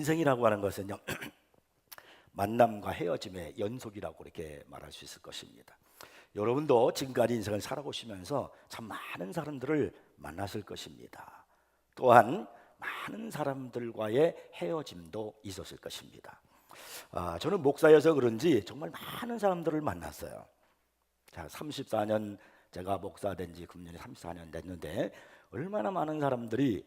인생이라고 하는 것은요 만남과 헤어짐의 연속이라고 이렇게 말할 수 있을 것입니다. 여러분도 지금까지 인생을 살아보시면서 참 많은 사람들을 만났을 것입니다. 또한 많은 사람들과의 헤어짐도 있었을 것입니다. 저는 목사여서 그런지 정말 많은 사람들을 만났어요. 자, 34년 제가 목사된 지 금년에 34년 됐는데 얼마나 많은 사람들이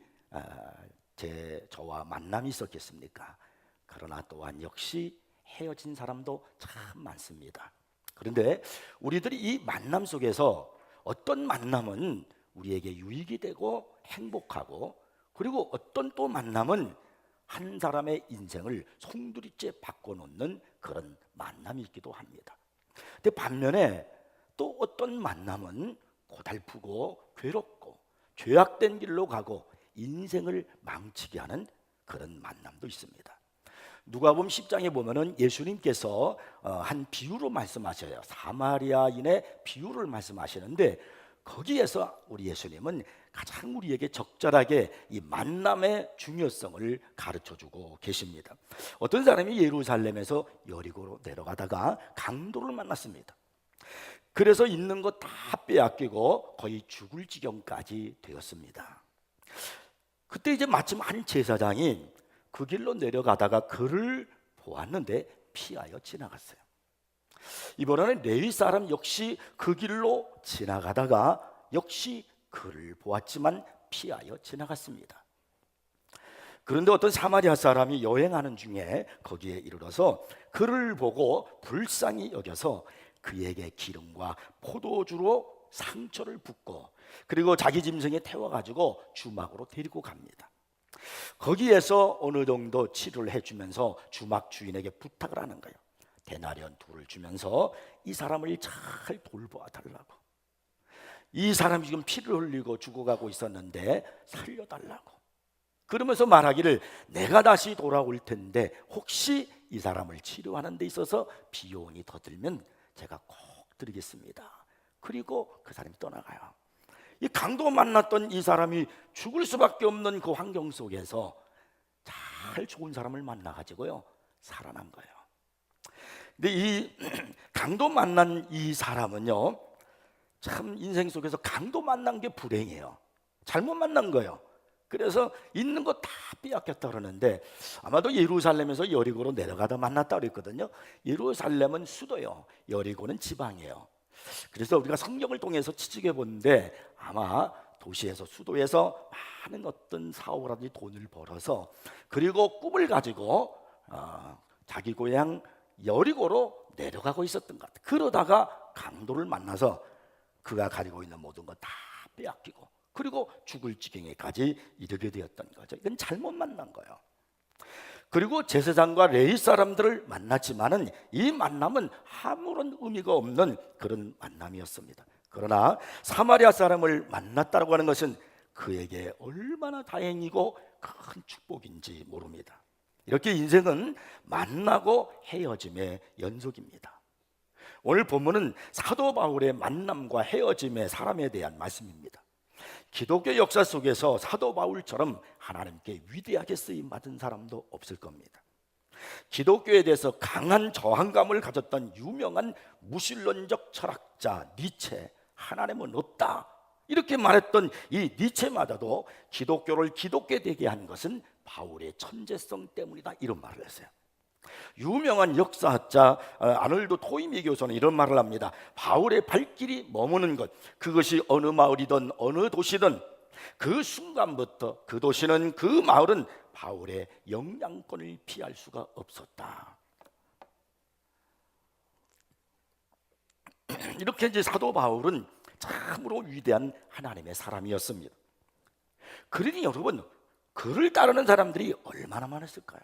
저와 만남이 있었겠습니까? 그러나 또한 역시 헤어진 사람도 참 많습니다. 그런데 우리들이 이 만남 속에서 어떤 만남은 우리에게 유익이 되고 행복하고, 그리고 어떤 또 만남은 한 사람의 인생을 송두리째 바꿔놓는 그런 만남이 있기도 합니다. 근데 반면에 또 어떤 만남은 고달프고 괴롭고 죄악된 길로 가고 인생을 망치게 하는 그런 만남도 있습니다. 누가복음 10장에 보면은 예수님께서 한 비유로 말씀하셔요. 사마리아인의 비유를 말씀하시는데 거기에서 우리 예수님은 가장 우리에게 적절하게 이 만남의 중요성을 가르쳐주고 계십니다. 어떤 사람이 예루살렘에서 여리고로 내려가다가 강도를 만났습니다. 그래서 있는 거 다 빼앗기고 거의 죽을 지경까지 되었습니다. 그때 이제 마침 한 제사장이 그 길로 내려가다가 그를 보았는데 피하여 지나갔어요. 이번에는 레위 사람 역시 그 길로 지나가다가 역시 그를 보았지만 피하여 지나갔습니다. 그런데 어떤 사마리아 사람이 여행하는 중에 거기에 이르러서 그를 보고 불쌍히 여겨서 그에게 기름과 포도주로 상처를 붓고 그리고 자기 짐승에 태워가지고 주막으로 데리고 갑니다. 거기에서 어느 정도 치료를 해주면서 주막 주인에게 부탁을 하는 거예요. 데나리온 2를 주면서 이 사람을 잘 돌보아 달라고. 이 사람이 지금 피를 흘리고 죽어가고 있었는데 살려달라고. 그러면서 말하기를 내가 다시 돌아올 텐데 혹시 이 사람을 치료하는 데 있어서 비용이 더 들면 제가 꼭 드리겠습니다. 그리고 그 사람이 떠나가요. 이 강도 만났던 이 사람이 죽을 수밖에 없는 그 환경 속에서 잘 좋은 사람을 만나가지고요 살아난 거예요. 근데 이 강도 만난 이 사람은요 참 인생 속에서 강도 만난 게 불행해요. 잘못 만난 거예요. 그래서 있는 거 다 빼앗겼다 그러는데 아마도 예루살렘에서 여리고로 내려가다 만났다 그랬거든요. 예루살렘은 수도요, 여리고는 지방이에요. 그래서 우리가 성경을 통해서 추측해 보는데 아마 도시에서 수도에서 많은 어떤 사업이라든지 돈을 벌어서 그리고 꿈을 가지고 자기 고향 여리고로 내려가고 있었던 것 같아요. 그러다가 강도를 만나서 그가 가지고 있는 모든 거 다 빼앗기고 그리고 죽을 지경에까지 이르게 되었던 거죠. 이건 잘못 만난 거예요. 그리고 제사장과 레위 사람들을 만났지만은 이 만남은 아무런 의미가 없는 그런 만남이었습니다. 그러나 사마리아 사람을 만났다고 하는 것은 그에게 얼마나 다행이고 큰 축복인지 모릅니다. 이렇게 인생은 만나고 헤어짐의 연속입니다. 오늘 본문은 사도 바울의 만남과 헤어짐의 사람에 대한 말씀입니다. 기독교 역사 속에서 사도 바울처럼 하나님께 위대하게 쓰임 받은 사람도 없을 겁니다. 기독교에 대해서 강한 저항감을 가졌던 유명한 무신론적 철학자 니체, 하나님은 없다 이렇게 말했던 이 니체마저도 기독교를 기독교 되게 한 것은 바울의 천재성 때문이다 이런 말을 했어요. 유명한 역사학자 아놀드 토이미 교수는 이런 말을 합니다. 바울의 발길이 머무는 것, 그것이 어느 마을이든 어느 도시든 그 순간부터 그 도시는 그 마을은 바울의 영향권을 피할 수가 없었다. 이렇게 이제 사도 바울은 참으로 위대한 하나님의 사람이었습니다. 그러니 여러분, 그를 따르는 사람들이 얼마나 많았을까요?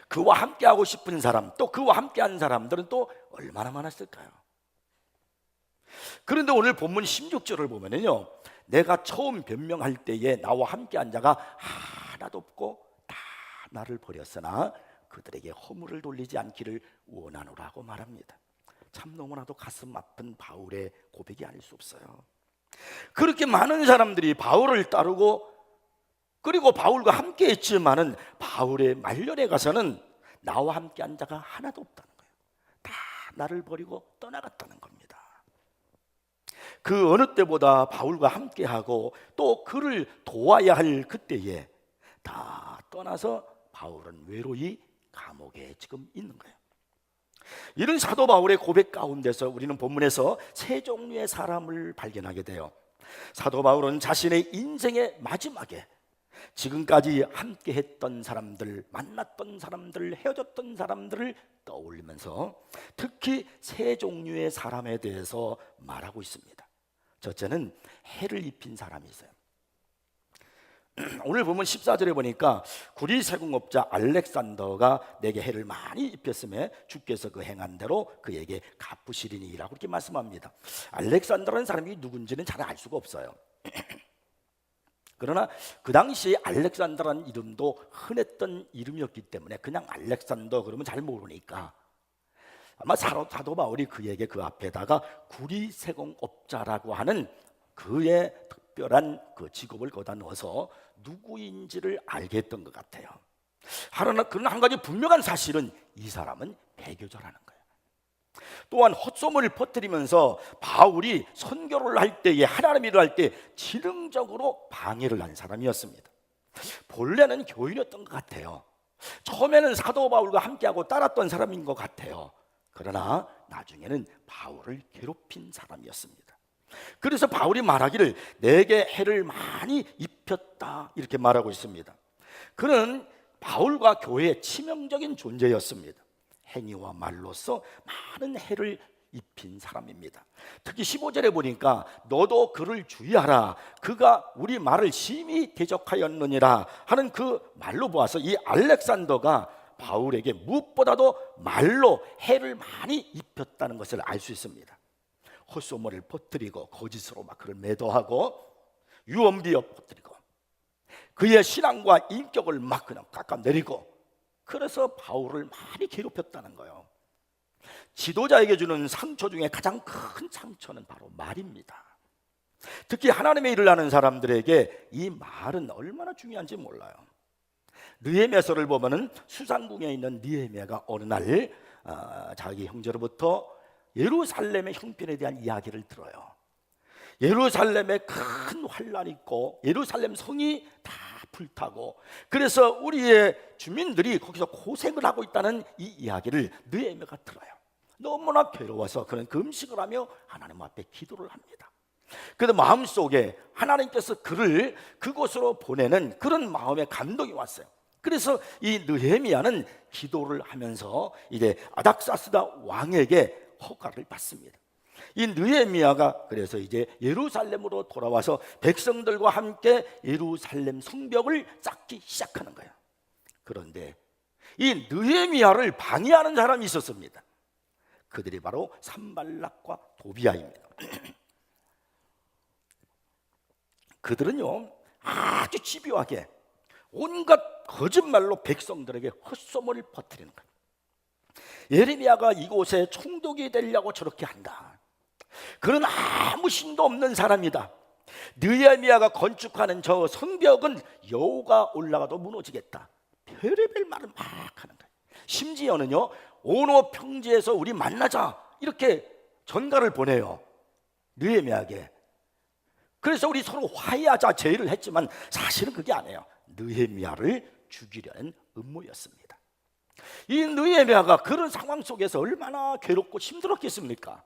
그와 함께하고 싶은 사람, 또 그와 함께한 사람들은 또 얼마나 많았을까요? 그런데 오늘 본문 16절을 보면요, 내가 처음 변명할 때에 나와 함께한 자가 하나도 없고 다 나를 버렸으나 그들에게 허물을 돌리지 않기를 원하노라고 말합니다. 참 너무나도 가슴 아픈 바울의 고백이 아닐 수 없어요. 그렇게 많은 사람들이 바울을 따르고 그리고 바울과 함께 했지만은 바울의 말년에 가서는 나와 함께 한 자가 하나도 없다는 거예요. 다 나를 버리고 떠나갔다는 겁니다. 그 어느 때보다 바울과 함께하고 또 그를 도와야 할 그때에 다 떠나서 바울은 외로이 감옥에 지금 있는 거예요. 이런 사도 바울의 고백 가운데서 우리는 본문에서 세 종류의 사람을 발견하게 돼요. 사도 바울은 자신의 인생의 마지막에 지금까지 함께 했던 사람들, 만났던 사람들, 헤어졌던 사람들을 떠올리면서 특히 세 종류의 사람에 대해서 말하고 있습니다. 첫째는 해를 입힌 사람이 있어요. 오늘 보면 14절에 보니까 구리세공업자 알렉산더가 내게 해를 많이 입혔음에 주께서 그 행한 대로 그에게 갚으시리니라고 그렇게 말씀합니다. 알렉산더라는 사람이 누군지는 잘 알 수가 없어요. 그러나 그 당시에 알렉산더라는 이름도 흔했던 이름이었기 때문에 그냥 알렉산더 그러면 잘 모르니까 아마 사도 바울이 그에게 그 앞에다가 구리세공업자라고 하는 그의 특별한 그 직업을 거다 넣어서 누구인지를 알게 했던 것 같아요. 그러나 한 가지 분명한 사실은 이 사람은 배교자라는 거예요. 또한 헛소문을 퍼뜨리면서 바울이 선교를 할 때에 하나님 일을 할 때 지능적으로 방해를 한 사람이었습니다. 본래는 교인이었던 것 같아요. 처음에는 사도 바울과 함께하고 따랐던 사람인 것 같아요. 그러나 나중에는 바울을 괴롭힌 사람이었습니다. 그래서 바울이 말하기를 내게 해를 많이 입혔다 이렇게 말하고 있습니다. 그는 바울과 교회의 치명적인 존재였습니다. 행위와 말로써 많은 해를 입힌 사람입니다. 특히 15절에 보니까 너도 그를 주의하라 그가 우리 말을 심히 대적하였느니라 하는 그 말로 보아서 이 알렉산더가 바울에게 무엇보다도 말로 해를 많이 입혔다는 것을 알 수 있습니다. 헛소문을 퍼뜨리고 거짓으로 막 그를 매도하고 유언비어 퍼뜨리고 그의 신앙과 인격을 막 그냥 깎아내리고 그래서 바울을 많이 괴롭혔다는 거예요. 지도자에게 주는 상처 중에 가장 큰 상처는 바로 말입니다. 특히 하나님의 일을 하는 사람들에게 이 말은 얼마나 중요한지 몰라요. 느헤미야서를 보면은 수산궁에 있는 느헤미야가 어느 날 자기 형제로부터 예루살렘의 형편에 대한 이야기를 들어요. 예루살렘에 큰 환란이 있고 예루살렘 성이 다 불타고 그래서 우리의 주민들이 거기서 고생을 하고 있다는 이 이야기를 느헤미야가 들어요. 너무나 괴로워서 그는 금식을 하며 하나님 앞에 기도를 합니다. 그런데 마음속에 하나님께서 그를 그곳으로 보내는 그런 마음의 감동이 왔어요. 그래서 이 느헤미야는 기도를 하면서 이제 아닥사스다 왕에게 허가를 받습니다. 이 느헤미야가 그래서 이제 예루살렘으로 돌아와서 백성들과 함께 예루살렘 성벽을 쌓기 시작하는 거예요. 그런데 이 느헤미야를 방해하는 사람이 있었습니다. 그들이 바로 산발락과 도비아입니다. 그들은요 아주 집요하게 온갖 거짓말로 백성들에게 헛소문을 퍼뜨리는 거예요. 예레미야가 이곳에 총독이 되려고 저렇게 한다. 그는 아무 신도 없는 사람이다. 느헤미야가 건축하는 저 성벽은 여호가 올라가도 무너지겠다. 별의별 말을 막 하는 거예요. 심지어는요 오노 평지에서 우리 만나자 이렇게 전가를 보내요 느헤미야에게. 그래서 우리 서로 화해하자 제의를 했지만 사실은 그게 아니에요. 느헤미야를 죽이려는 음모였습니다. 이 느헤미야가 그런 상황 속에서 얼마나 괴롭고 힘들었겠습니까?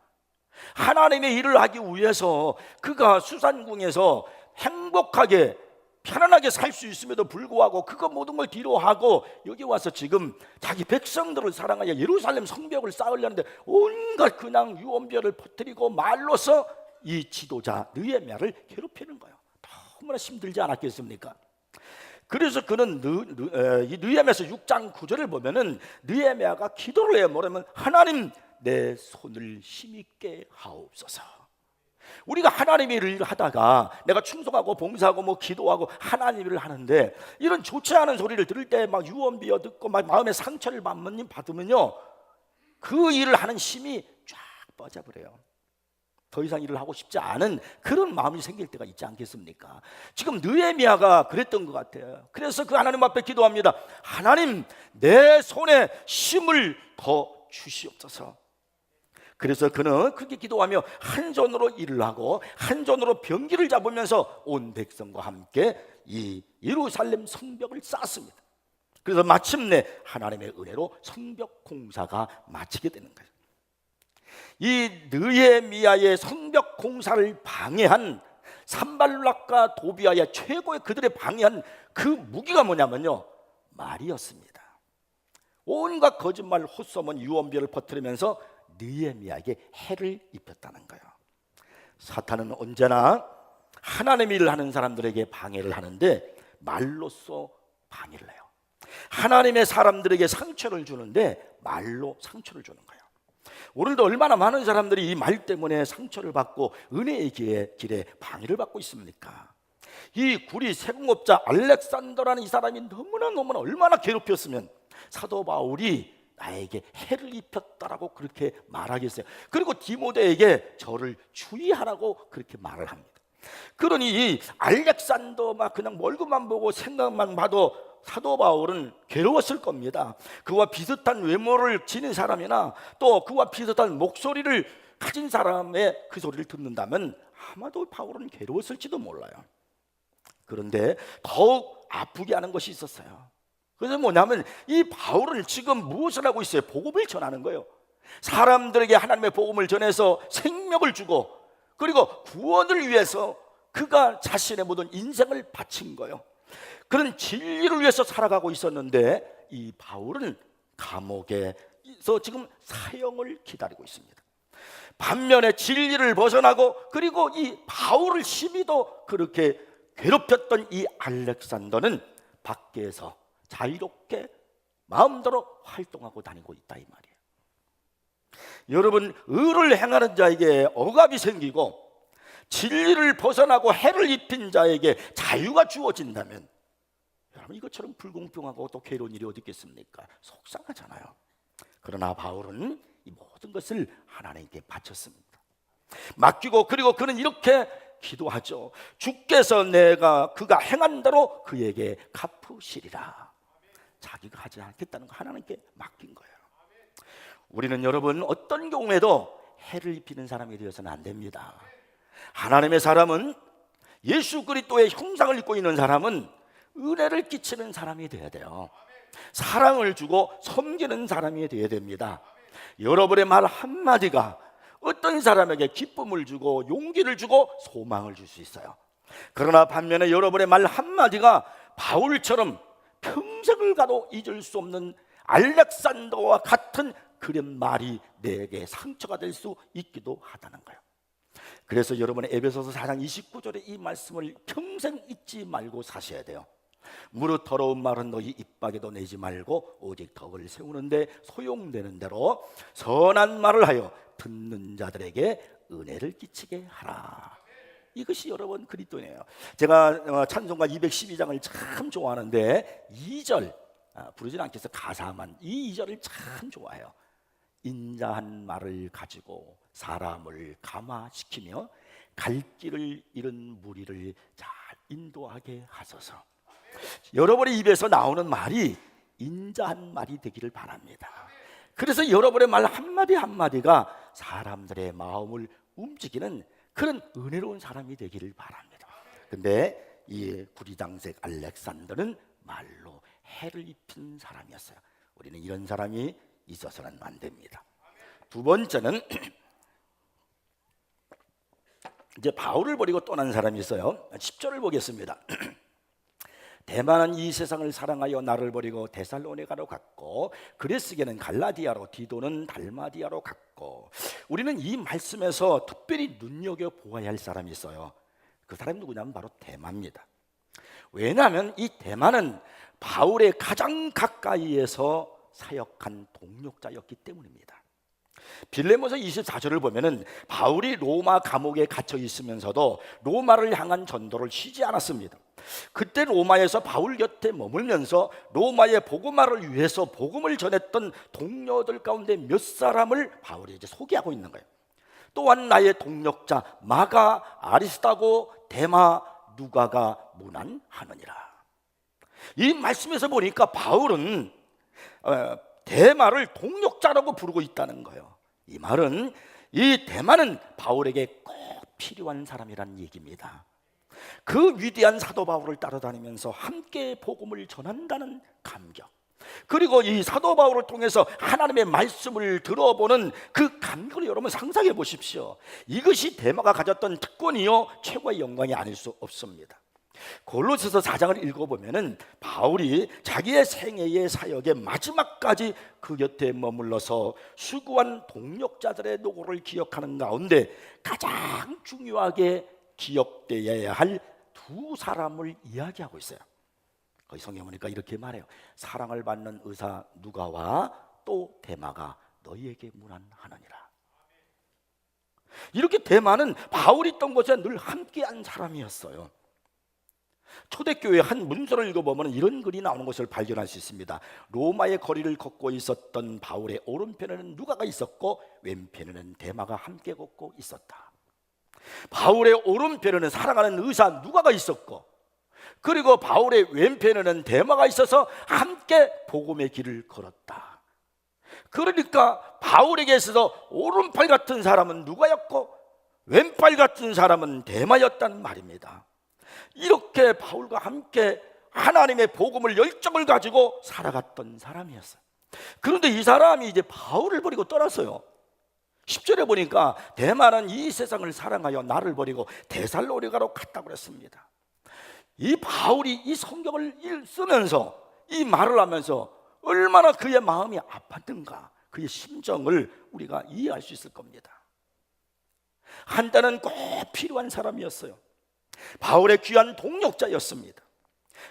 하나님의 일을 하기 위해서 그가 수산궁에서 행복하게 편안하게 살 수 있음에도 불구하고 그거 모든 걸 뒤로하고 여기 와서 지금 자기 백성들을 사랑하여 예루살렘 성벽을 쌓으려는데 온갖 그냥 유언비어를 퍼뜨리고 말로서 이 지도자 느헤미야를 괴롭히는 거예요. 너무나 힘들지 않았겠습니까? 그래서 그는 이 느헤미야서 6장 9절을 보면은 느헤미야가 기도를 해요. 뭐냐면 하나님 내 손을 힘있게 하옵소서. 우리가 하나님의 일을 하다가 내가 충성하고 봉사하고 뭐 기도하고 하나님 일을 하는데 이런 좋지 않은 소리를 들을 때 막 유언비어 듣고 막 마음의 상처를 받으면요 그 일을 하는 힘이 쫙 빠져버려요. 더 이상 일을 하고 싶지 않은 그런 마음이 생길 때가 있지 않겠습니까? 지금 느헤미야가 그랬던 것 같아요. 그래서 그 하나님 앞에 기도합니다. 하나님, 내 손에 힘을 더 주시옵소서. 그래서 그는 그렇게 기도하며 한 손으로 일을 하고 한 손으로 병기를 잡으면서 온 백성과 함께 이 예루살렘 성벽을 쌓았습니다. 그래서 마침내 하나님의 은혜로 성벽 공사가 마치게 되는 거예요. 이 느헤미야의 성벽 공사를 방해한 산발락과 도비아의 최고의 그들의 방해한 그 무기가 뭐냐면요, 말이었습니다. 온갖 거짓말, 헛소문, 유언비어를 퍼뜨리면서 느헤미야에게 해를 입혔다는 거예요. 사탄은 언제나 하나님의 일을 하는 사람들에게 방해를 하는데 말로써 방해를 해요. 하나님의 사람들에게 상처를 주는데 말로 상처를 주는 거예요. 오늘도 얼마나 많은 사람들이 이 말 때문에 상처를 받고 은혜의 길에 방해를 받고 있습니까? 이 구리 세공업자 알렉산더라는 이 사람이 너무나 얼마나 괴롭혔으면 사도 바울이 나에게 해를 입혔다라고 그렇게 말하겠어요. 그리고 디모데에게 저를 주의하라고 그렇게 말을 합니다. 그러니 이 알렉산더만 그냥 얼굴만 보고 생각만 봐도 사도 바울은 괴로웠을 겁니다. 그와 비슷한 외모를 지닌 사람이나 또 그와 비슷한 목소리를 가진 사람의 그 소리를 듣는다면 아마도 바울은 괴로웠을지도 몰라요. 그런데 더욱 아프게 하는 것이 있었어요. 그래서 뭐냐면 이 바울은 지금 무엇을 하고 있어요? 복음을 전하는 거예요. 사람들에게 하나님의 복음을 전해서 생명을 주고 그리고 구원을 위해서 그가 자신의 모든 인생을 바친 거예요. 그런 진리를 위해서 살아가고 있었는데 이 바울은 감옥에서 지금 사형을 기다리고 있습니다. 반면에 진리를 벗어나고 그리고 이 바울을 심히도 그렇게 괴롭혔던 이 알렉산더는 밖에서 자유롭게 마음대로 활동하고 다니고 있다 이 말이에요. 여러분, 의를 행하는 자에게 억압이 생기고 진리를 벗어나고 해를 입힌 자에게 자유가 주어진다면 여러분, 이것처럼 불공평하고 또 괴로운 일이 어디 있겠습니까? 속상하잖아요. 그러나 바울은 이 모든 것을 하나님께 바쳤습니다. 맡기고 그리고 그는 이렇게 기도하죠. 주께서 그가 행한 대로 그에게 갚으시리라. 자기가 하지 않겠다는 거 하나님께 맡긴 거예요. 우리는 여러분 어떤 경우에도 해를 입히는 사람이 되어서는 안 됩니다. 하나님의 사람은, 예수 그리스도의 형상을 입고 있는 사람은 은혜를 끼치는 사람이 되어야 돼요. 사랑을 주고 섬기는 사람이 되어야 됩니다. 여러분의 말 한마디가 어떤 사람에게 기쁨을 주고 용기를 주고 소망을 줄 수 있어요. 그러나 반면에 여러분의 말 한마디가 바울처럼 평생을 가도 잊을 수 없는 알렉산더와 같은 그런 말이 내게 상처가 될 수 있기도 하다는 거예요. 그래서 여러분의 에베소서 4장 29절의 이 말씀을 평생 잊지 말고 사셔야 돼요. 무릇 더러운 말은 너희 입밖에도 내지 말고 오직 덕을 세우는데 소용되는 대로 선한 말을 하여 듣는 자들에게 은혜를 끼치게 하라. 이것이 여러분 그리스도예요. 제가 찬송가 212장을 참 좋아하는데 2절 부르진 않겠어요. 가사만 이 2절을 참 좋아해요. 인자한 말을 가지고 사람을 감화시키며 갈 길을 잃은 무리를 잘 인도하게 하소서. 여러분의 입에서 나오는 말이 인자한 말이 되기를 바랍니다. 그래서 여러분의 말 한마디 한마디가 사람들의 마음을 움직이는 그런 은혜로운 사람이 되기를 바랍니다. 근데 이 구리장색 알렉산더는 말로 해를 입힌 사람이었어요. 우리는 이런 사람이 있어서는 안 됩니다. 두 번째는 이제 바울을 버리고 떠난 사람이 있어요. 10절을 보겠습니다. 대만은 이 세상을 사랑하여 나를 버리고 데살로니가로 갔고 그레스게는 갈라디아로 디도는 달마디아로 갔고. 우리는 이 말씀에서 특별히 눈여겨보아야 할 사람이 있어요. 그 사람이 누구냐면 바로 대마입니다. 왜냐하면 이 대마는 바울의 가장 가까이에서 사역한 동력자였기 때문입니다. 빌레모서 24절을 보면은 바울이 로마 감옥에 갇혀 있으면서도 로마를 향한 전도를 쉬지 않았습니다. 그때 로마에서 바울 곁에 머물면서 로마의 복음화를 위해서 복음을 전했던 동료들 가운데 몇 사람을 바울이 이제 소개하고 있는 거예요. 또한 나의 동력자 마가 아리스다고 데마 누가가 문안하느니라. 이 말씀에서 보니까 바울은 데마를 동력자라고 부르고 있다는 거예요. 이 말은 이 데마는 바울에게 꼭 필요한 사람이란 얘기입니다. 그 위대한 사도 바울을 따라다니면서 함께 복음을 전한다는 감격, 그리고 이 사도 바울을 통해서 하나님의 말씀을 들어보는 그 감격을 여러분 상상해 보십시오. 이것이 데마가 가졌던 특권이요 최고의 영광이 아닐 수 없습니다. 골로새서 4장을 읽어보면은 바울이 자기의 생애의 사역의 마지막까지 그 곁에 머물러서 수고한 동력자들의 노고를 기억하는 가운데 가장 중요하게 기억되어야 할 두 사람을 이야기하고 있어요. 거기 성경 보니까 이렇게 말해요. 사랑을 받는 의사 누가와 또 데마가 너희에게 문안하느니라. 이렇게 데마는 바울이 있던 곳에 늘 함께한 사람이었어요. 초대교회 한 문서를 읽어보면 이런 글이 나오는 것을 발견할 수 있습니다. 로마의 거리를 걷고 있었던 바울의 오른편에는 누가가 있었고 왼편에는 데마가 함께 걷고 있었다. 바울의 오른편에는 사랑하는 의사 누가가 있었고, 그리고 바울의 왼편에는 데마가 있어서 함께 복음의 길을 걸었다. 그러니까 바울에게 있어서 오른팔 같은 사람은 누가였고 왼팔 같은 사람은 데마였단 말입니다. 이렇게 바울과 함께 하나님의 복음을 열정을 가지고 살아갔던 사람이었어요. 그런데 이 사람이 이제 바울을 버리고 떠났어요. 10절에 보니까 데마는 이 세상을 사랑하여 나를 버리고 데살로니가로 갔다고 그랬습니다. 이 바울이 이 성경을 쓰면서 이 말을 하면서 얼마나 그의 마음이 아팠던가, 그의 심정을 우리가 이해할 수 있을 겁니다. 한때는 꼭 필요한 사람이었어요. 바울의 귀한 동력자였습니다.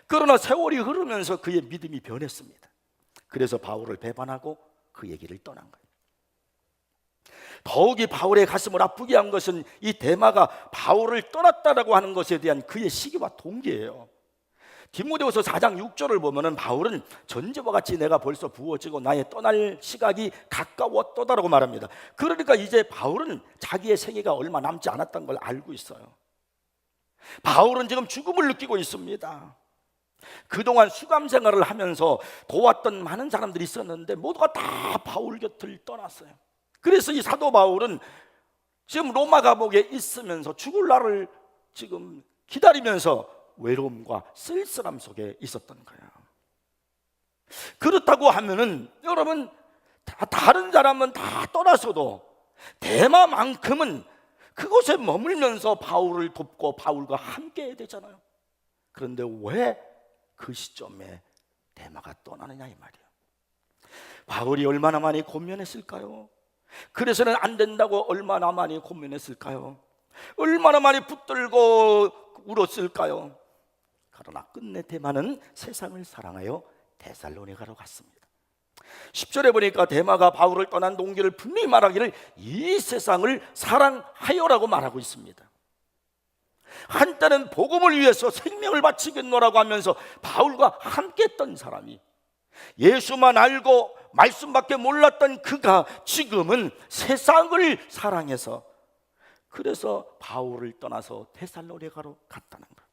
그러나 세월이 흐르면서 그의 믿음이 변했습니다. 그래서 바울을 배반하고 그 얘기를 떠난 거예요. 더욱이 바울의 가슴을 아프게 한 것은 이 데마가 바울을 떠났다라고 하는 것에 대한 그의 시기와 동기예요. 디모데후서 4장 6절을 보면은 바울은 전제와 같이 내가 벌써 부어지고 나의 떠날 시각이 가까웠도다라고 말합니다. 그러니까 이제 바울은 자기의 생애가 얼마 남지 않았다는 걸 알고 있어요. 바울은 지금 죽음을 느끼고 있습니다. 그동안 수감 생활을 하면서 도왔던 많은 사람들이 있었는데 모두가 다 바울 곁을 떠났어요. 그래서 이 사도 바울은 지금 로마 감옥에 있으면서 죽을 날을 지금 기다리면서 외로움과 쓸쓸함 속에 있었던 거야. 그렇다고 하면은 여러분, 다른 사람은 다 떠나서도 데마만큼은 그곳에 머물면서 바울을 돕고 바울과 함께 해야 되잖아요. 그런데 왜 그 시점에 데마가 떠나느냐 이 말이에요. 바울이 얼마나 많이 고민했을까요? 그래서는 안 된다고 얼마나 많이 고민했을까요? 얼마나 많이 붙들고 울었을까요? 그러나 끝내 데마는 세상을 사랑하여 데살로니가로 갔습니다. 10절에 보니까 데마가 바울을 떠난 동기를 분명히 말하기를 이 세상을 사랑하여라고 말하고 있습니다. 한때는 복음을 위해서 생명을 바치겠노라고 하면서 바울과 함께 했던 사람이, 예수만 알고 말씀밖에 몰랐던 그가 지금은 세상을 사랑해서 그래서 바울을 떠나서 데살로니가로 갔다는 거예요.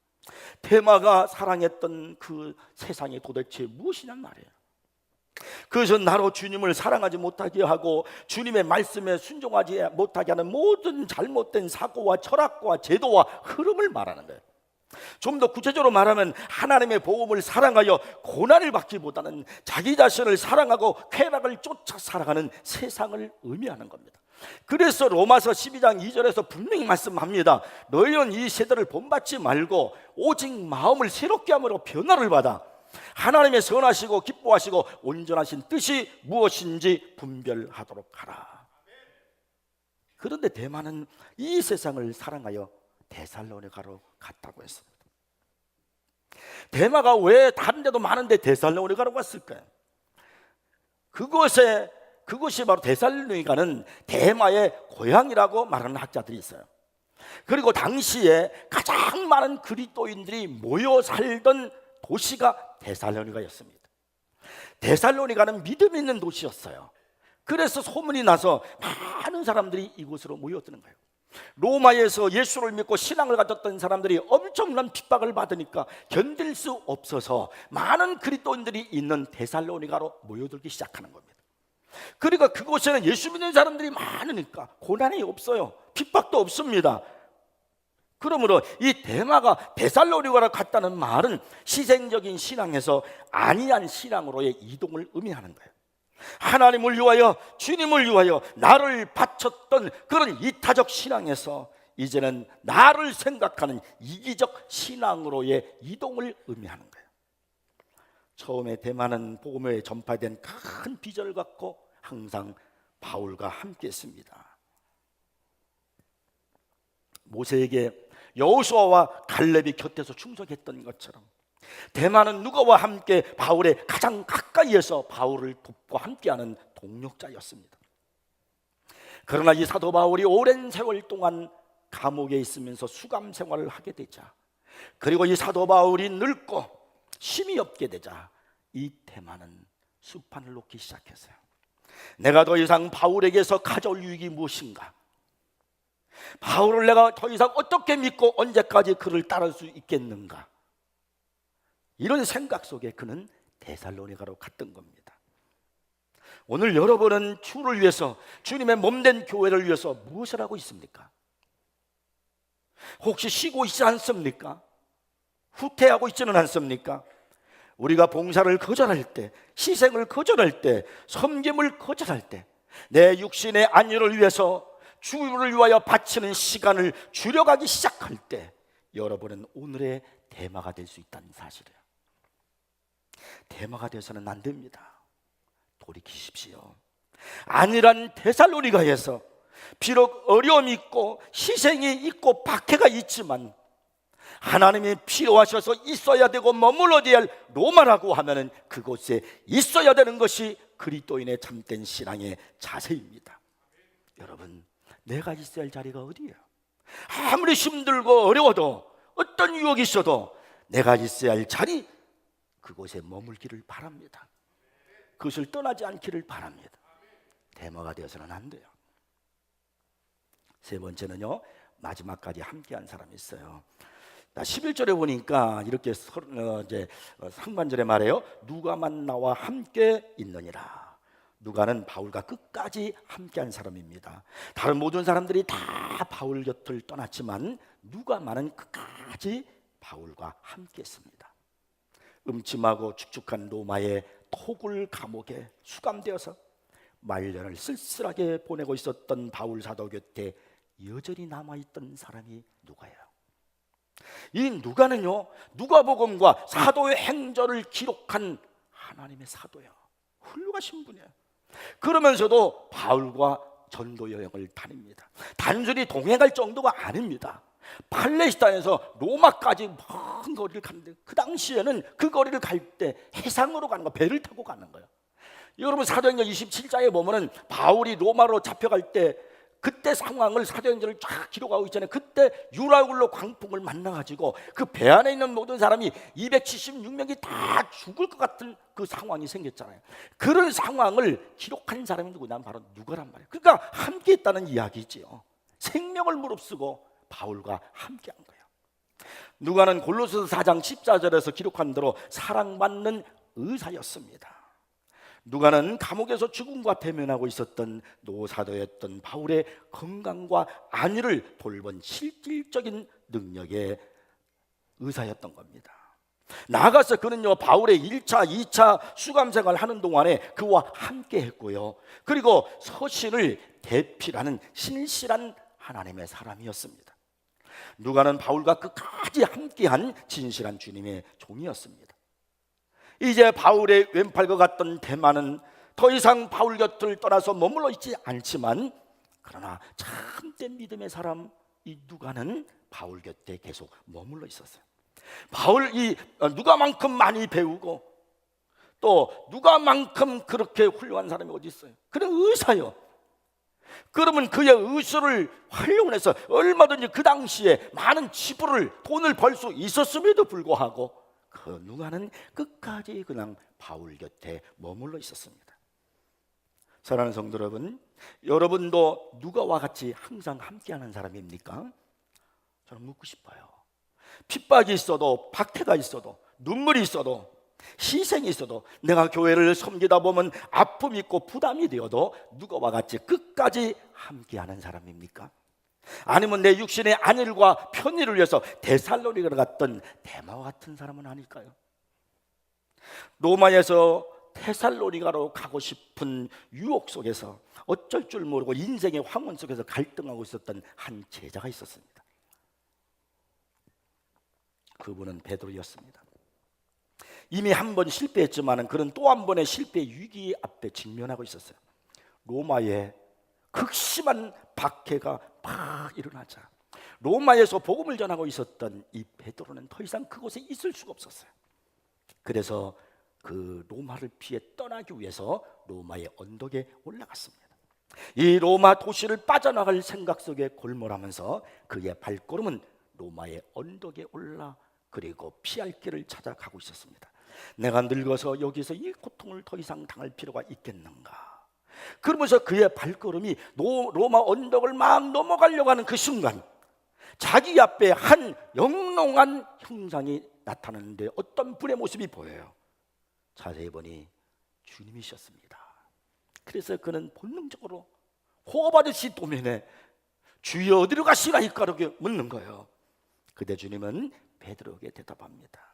데마가 사랑했던 그 세상이 도대체 무엇이냔 말이에요. 그것은 나로 주님을 사랑하지 못하게 하고 주님의 말씀에 순종하지 못하게 하는 모든 잘못된 사고와 철학과 제도와 흐름을 말하는 거예요. 좀 더 구체적으로 말하면 하나님의 복음을 사랑하여 고난을 받기보다는 자기 자신을 사랑하고 쾌락을 쫓아 살아가는 세상을 의미하는 겁니다. 그래서 로마서 12장 2절에서 분명히 말씀합니다. 너희는 이 세대를 본받지 말고 오직 마음을 새롭게 함으로 변화를 받아 하나님의 선하시고 기뻐하시고 온전하신 뜻이 무엇인지 분별하도록 하라. 그런데 데마는 이 세상을 사랑하여 데살로니가로 갔다고 했습니다. 데마가 왜 다른 데도 많은데 데살로니가로 갔을까요? 그것이 바로 데살로니가는 데마의 고향이라고 말하는 학자들이 있어요. 그리고 당시에 가장 많은 그리스도인들이 모여 살던 도시가 데살로니가였습니다. 데살로니가는 믿음 있는 도시였어요. 그래서 소문이 나서 많은 사람들이 이곳으로 모여드는 거예요. 로마에서 예수를 믿고 신앙을 가졌던 사람들이 엄청난 핍박을 받으니까 견딜 수 없어서 많은 그리스도인들이 있는 데살로니가로 모여들기 시작하는 겁니다. 그러니까 그곳에는 예수 믿는 사람들이 많으니까 고난이 없어요. 핍박도 없습니다. 그러므로 이 데마가 데살로니가로 갔다는 말은 희생적인 신앙에서 안이한 신앙으로의 이동을 의미하는 거예요. 하나님을 위하여, 주님을 위하여 나를 바쳤던 그런 이타적 신앙에서 이제는 나를 생각하는 이기적 신앙으로의 이동을 의미하는 거예요. 처음에 대만은 복음에 전파된 큰 비전을 갖고 항상 바울과 함께 했습니다. 모세에게 여호수아와 갈렙이 곁에서 충성했던 것처럼 대만은 누가와 함께 바울의 가장 가까이에서 바울을 돕고 함께하는 동력자였습니다. 그러나 이 사도 바울이 오랜 세월 동안 감옥에 있으면서 수감 생활을 하게 되자, 그리고 이 사도 바울이 늙고 힘이 없게 되자 이 대만은 수판을 놓기 시작했어요. 내가 더 이상 바울에게서 가져올 유익이 무엇인가? 바울을 내가 더 이상 어떻게 믿고 언제까지 그를 따를 수 있겠는가? 이런 생각 속에 그는 데살로니가로 갔던 겁니다. 오늘 여러분은 주를 위해서, 주님의 몸된 교회를 위해서 무엇을 하고 있습니까? 혹시 쉬고 있지 않습니까? 후퇴하고 있지는 않습니까? 우리가 봉사를 거절할 때, 희생을 거절할 때, 섬김을 거절할 때, 내 육신의 안위를 위해서 주를 위하여 바치는 시간을 줄여가기 시작할 때 여러분은 오늘의 대마가 될 수 있다는 사실이에요. 대마가 되어서는 안 됩니다. 돌이키십시오. 아니란 데살로니가에서 비록 어려움이 있고 희생이 있고 박해가 있지만 하나님이 필요하셔서 있어야 되고 머물러야 할 로마라고 하면은 그곳에 있어야 되는 것이 그리스도인의 참된 신앙의 자세입니다. 여러분, 내가 있어야 할 자리가 어디예요? 아무리 힘들고 어려워도, 어떤 유혹이 있어도 내가 있어야 할 자리, 그곳에 머물기를 바랍니다. 그것을 떠나지 않기를 바랍니다. 대마가 되어서는 안 돼요. 세 번째는요, 마지막까지 함께한 사람이 있어요. 11절에 보니까 이렇게 이제 상반절에 말해요. 누가만 나와 함께 있느니라. 누가는 바울과 끝까지 함께한 사람입니다. 다른 모든 사람들이 다 바울 곁을 떠났지만 누가만은 끝까지 바울과 함께했습니다. 음침하고 축축한 로마의 토굴 감옥에 수감되어서 말년을 쓸쓸하게 보내고 있었던 바울 사도 곁에 여전히 남아있던 사람이 누가예요. 이 누가는요, 누가복음과 사도의 행전을 기록한 하나님의 사도예요. 훌륭하신 분이에요. 그러면서도 바울과 전도 여행을 다닙니다. 단순히 동행할 정도가 아닙니다. 팔레스타인에서 로마까지 먼 거리를 갔는데 그 당시에는 그 거리를 갈 때 해상으로 가는 거, 배를 타고 가는 거예요. 여러분 사도행전 27장에 보면은 바울이 로마로 잡혀갈 때 그때 상황을 사도행전을 쫙 기록하고 있잖아요. 그때 유라굴로 광풍을 만나가지고 그 배 안에 있는 모든 사람이 276명이 다 죽을 것 같은 그 상황이 생겼잖아요. 그런 상황을 기록한 사람이 누구냐면 바로 누가란 말이에요. 그러니까 함께 있다는 이야기지요. 생명을 무릅쓰고 바울과 함께한 거예요. 누가는 골로새서 4장 14절에서 기록한 대로 사랑받는 의사였습니다. 누가는 감옥에서 죽음과 대면하고 있었던 노사도였던 바울의 건강과 안위를 돌본 실질적인 능력의 의사였던 겁니다. 나아가서 그는요, 바울의 1차, 2차 수감생활을 하는 동안에 그와 함께 했고요, 그리고 서신을 대필하는 신실한 하나님의 사람이었습니다. 누가는 바울과 끝까지 함께한 진실한 주님의 종이었습니다. 이제 바울의 왼팔과 같던 대만은 더 이상 바울 곁을 떠나서 머물러 있지 않지만, 그러나 참된 믿음의 사람 이 누가는 바울 곁에 계속 머물러 있었어요. 바울이 누가만큼 많이 배우고 또 누가만큼 그렇게 훌륭한 사람이 어디 있어요? 그는 의사요. 그러면 그의 의술을 활용해서 얼마든지 그 당시에 많은 지불을, 돈을 벌 수 있었음에도 불구하고 그 누가는 끝까지 그냥 바울 곁에 머물러 있었습니다. 사랑하는 성도 여러분, 여러분도 누가와 같이 항상 함께하는 사람입니까? 저는 묻고 싶어요. 핍박이 있어도, 박해가 있어도, 눈물이 있어도, 희생이 있어도, 내가 교회를 섬기다 보면 아픔이 있고 부담이 되어도 누가와 같이 끝까지 함께하는 사람입니까? 아니면 내 육신의 안일과 편의를 위해서 데살로니가로 갔던 데마와 같은 사람은 아닐까요? 로마에서 데살로니가로 가고 싶은 유혹 속에서 어쩔 줄 모르고 인생의 황혼 속에서 갈등하고 있었던 한 제자가 있었습니다. 그분은 베드로였습니다. 이미 한 번 실패했지만 그는 또 한 번의 실패 위기 앞에 직면하고 있었어요. 로마에 극심한 박해가 막 일어나자 로마에서 복음을 전하고 있었던 이 베드로는 더 이상 그곳에 있을 수가 없었어요. 그래서 그 로마를 피해 떠나기 위해서 로마의 언덕에 올라갔습니다. 이 로마 도시를 빠져나갈 생각 속에 골몰하면서 그의 발걸음은 로마의 언덕에 올라 그리고 피할 길을 찾아가고 있었습니다. 내가 늙어서 여기서 이 고통을 더 이상 당할 필요가 있겠는가? 그러면서 그의 발걸음이 로마 언덕을 막 넘어가려고 하는 그 순간 자기 앞에 한 영롱한 형상이 나타나는데 어떤 분의 모습이 보여요. 자세히 보니 주님이셨습니다. 그래서 그는 본능적으로 호흡하듯이 도면에 주여 어디로 가시나이까 이렇게 묻는 거예요. 그때 주님은 베드로에게 대답합니다.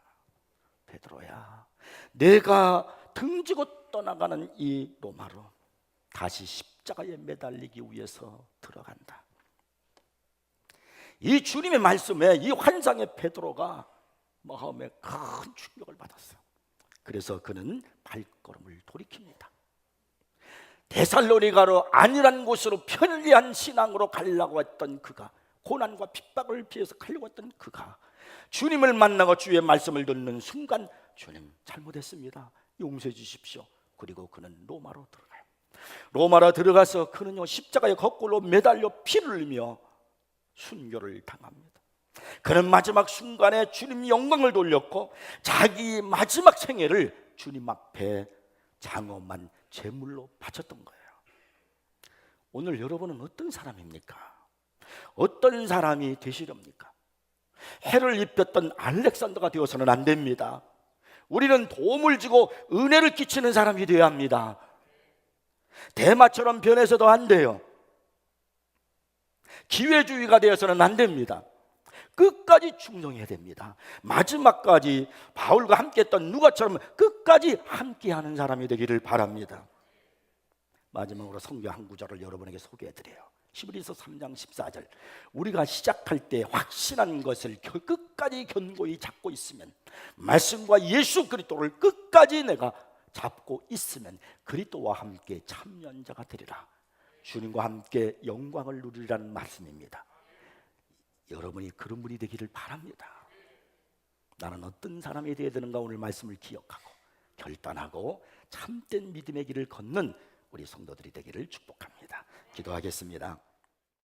베드로야, 내가 등지고 떠나가는 이 로마로 다시 십자가에 매달리기 위해서 들어간다. 이 주님의 말씀에 이 환상의 베드로가 마음에 큰 충격을 받았어요. 그래서 그는 발걸음을 돌이킵니다. 데살로니가로 안일한 곳으로 편리한 신앙으로 가려고 했던 그가, 고난과 핍박을 피해서 가려고 했던 그가 주님을 만나고 주의 말씀을 듣는 순간 주님 잘못했습니다, 용서해 주십시오. 그리고 그는 로마로 들어가요. 로마로 들어가서 그는요 십자가에 거꾸로 매달려 피를 흘리며 순교를 당합니다. 그는 마지막 순간에 주님 영광을 돌렸고 자기 마지막 생애를 주님 앞에 장엄한 제물로 바쳤던 거예요. 오늘 여러분은 어떤 사람입니까? 어떤 사람이 되시렵니까? 해를 입혔던 알렉산더가 되어서는 안 됩니다. 우리는 도움을 주고 은혜를 끼치는 사람이 되어야 합니다. 대마처럼 변해서도 안 돼요. 기회주의가 되어서는 안 됩니다. 끝까지 충성해야 됩니다. 마지막까지 바울과 함께했던 누가처럼 끝까지 함께하는 사람이 되기를 바랍니다. 마지막으로 성경 한 구절을 여러분에게 소개해드려요. 히브리서 3장 14절. 우리가 시작할 때 확신한 것을 끝까지 견고히 잡고 있으면, 말씀과 예수 그리스도를 끝까지 내가 잡고 있으면 그리스도와 함께 참여자가 되리라. 주님과 함께 영광을 누리라는 말씀입니다. 여러분이 그런 분이 되기를 바랍니다. 나는 어떤 사람이 되어야 되는가, 오늘 말씀을 기억하고 결단하고 참된 믿음의 길을 걷는 우리 성도들이 되기를 축복합니다. 기도하겠습니다.